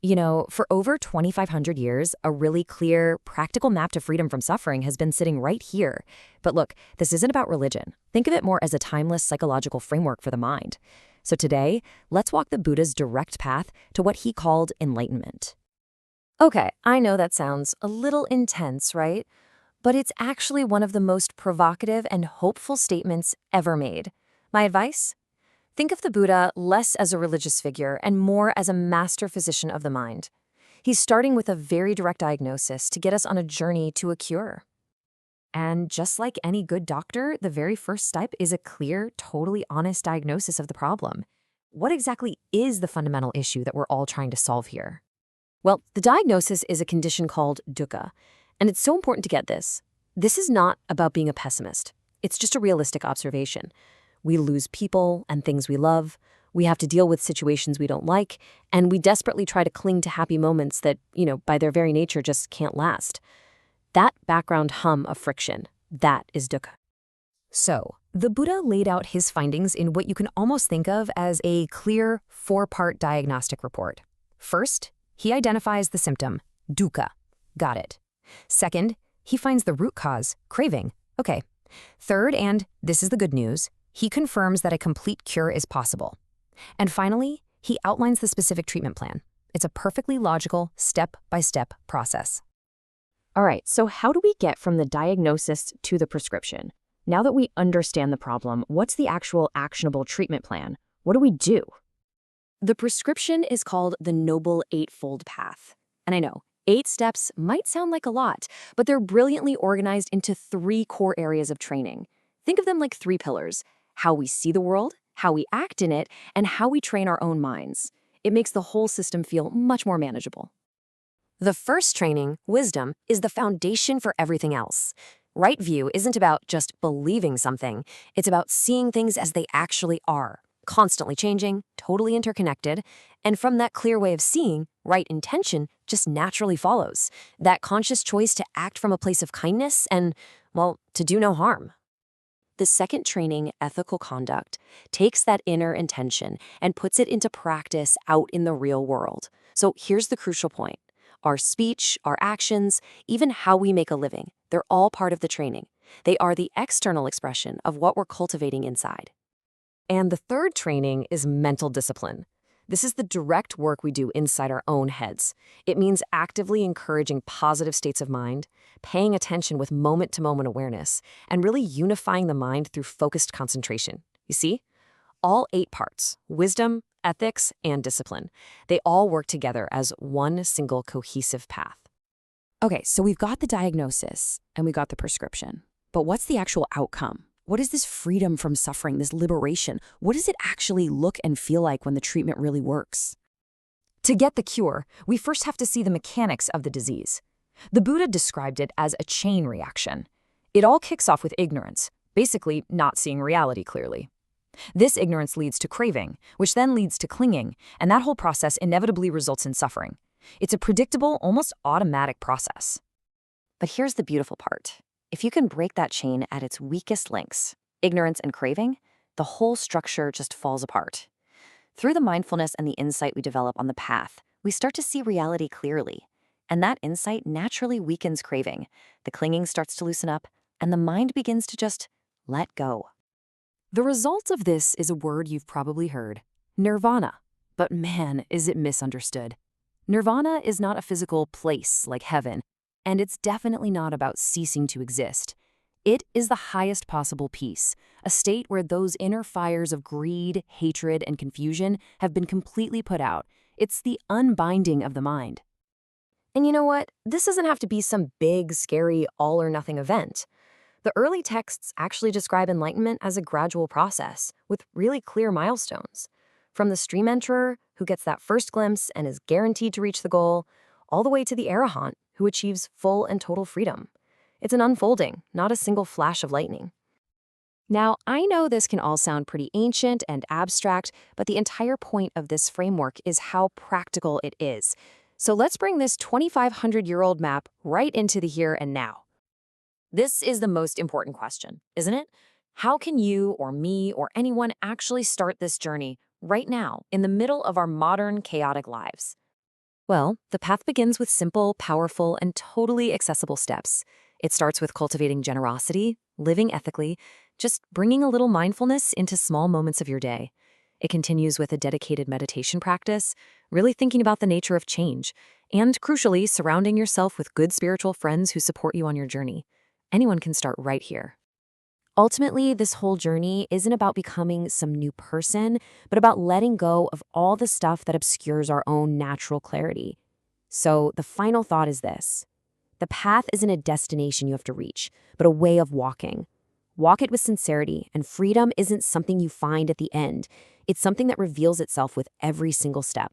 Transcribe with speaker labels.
Speaker 1: For over 2,500 years, a really clear, practical map to freedom from suffering has been sitting right here. But look, this isn't about religion. Think of it more as a timeless psychological framework for the mind. So today, let's walk the Buddha's direct path to what he called enlightenment. Okay, I know that sounds a little intense, right? But it's actually one of the most provocative and hopeful statements ever made. My advice? Think of the Buddha less as a religious figure and more as a master physician of the mind. He's starting with a very direct diagnosis to get us on a journey to a cure. And just like any good doctor, the very first step is a clear, totally honest diagnosis of the problem. What exactly is the fundamental issue that we're all trying to solve here? Well, the diagnosis is a condition called dukkha, and it's so important to get this. This is not about being a pessimist. It's just a realistic observation. We lose people and things we love. We have to deal with situations we don't like, and we desperately try to cling to happy moments that, by their very nature just can't last. That background hum of friction, that is dukkha. So, the Buddha laid out his findings in what you can almost think of as a clear, four-part diagnostic report. First, he identifies the symptom, dukkha. Got it. Second, he finds the root cause, craving. Okay. Third, and this is the good news, he confirms that a complete cure is possible. And finally, he outlines the specific treatment plan. It's a perfectly logical, step-by-step process. All right, so how do we get from the diagnosis to the prescription? Now that we understand the problem, what's the actual actionable treatment plan? What do we do? The prescription is called the Noble Eightfold Path. And I know, 8 steps might sound like a lot, but they're brilliantly organized into 3 core areas of training. Think of them like 3 pillars: how we see the world, how we act in it, and how we train our own minds. It makes the whole system feel much more manageable. The first training, wisdom, is the foundation for everything else. Right view isn't about just believing something. It's about seeing things as they actually are, constantly changing, totally interconnected. And from that clear way of seeing, right intention just naturally follows. That conscious choice to act from a place of kindness and, well, to do no harm. The second training, ethical conduct, takes that inner intention and puts it into practice out in the real world. So here's the crucial point. Our speech, our actions, even how we make a living, they're all part of the training. They are the external expression of what we're cultivating inside. And the third training is mental discipline. This is the direct work we do inside our own heads. It means actively encouraging positive states of mind, paying attention with moment-to-moment awareness, and really unifying the mind through focused concentration. You see? All 8 parts, wisdom, ethics, and discipline, they all work together as one single cohesive path. Okay, so we've got the diagnosis and we got the prescription. But what's the actual outcome? What is this freedom from suffering, this liberation? What does it actually look and feel like when the treatment really works? To get the cure, we first have to see the mechanics of the disease. The Buddha described it as a chain reaction. It all kicks off with ignorance, basically not seeing reality clearly. This ignorance leads to craving, which then leads to clinging, and that whole process inevitably results in suffering. It's a predictable, almost automatic process. But here's the beautiful part. If you can break that chain at its weakest links, ignorance and craving, the whole structure just falls apart. Through the mindfulness and the insight we develop on the path, we start to see reality clearly. And that insight naturally weakens craving. The clinging starts to loosen up, and the mind begins to just let go. The result of this is a word you've probably heard, nirvana. But man, is it misunderstood. Nirvana is not a physical place like heaven, and it's definitely not about ceasing to exist. It is the highest possible peace, a state where those inner fires of greed, hatred, and confusion have been completely put out. It's the unbinding of the mind. And you know what? This doesn't have to be some big, scary, all-or-nothing event. The early texts actually describe enlightenment as a gradual process with really clear milestones. From the stream enterer, who gets that first glimpse and is guaranteed to reach the goal, all the way to the arahant, who achieves full and total freedom. It's an unfolding, not a single flash of lightning. Now, I know this can all sound pretty ancient and abstract, but the entire point of this framework is how practical it is. So let's bring this 2,500-year-old map right into the here and now. This is the most important question, isn't it? How can you or me or anyone actually start this journey right now in the middle of our modern chaotic lives? Well, the path begins with simple, powerful, and totally accessible steps. It starts with cultivating generosity, living ethically, just bringing a little mindfulness into small moments of your day. It continues with a dedicated meditation practice, really thinking about the nature of change, and crucially, surrounding yourself with good spiritual friends who support you on your journey. Anyone can start right here. Ultimately, this whole journey isn't about becoming some new person, but about letting go of all the stuff that obscures our own natural clarity. So, the final thought is this: the path isn't a destination you have to reach, but a way of walking. Walk it with sincerity, and freedom isn't something you find at the end. It's something that reveals itself with every single step.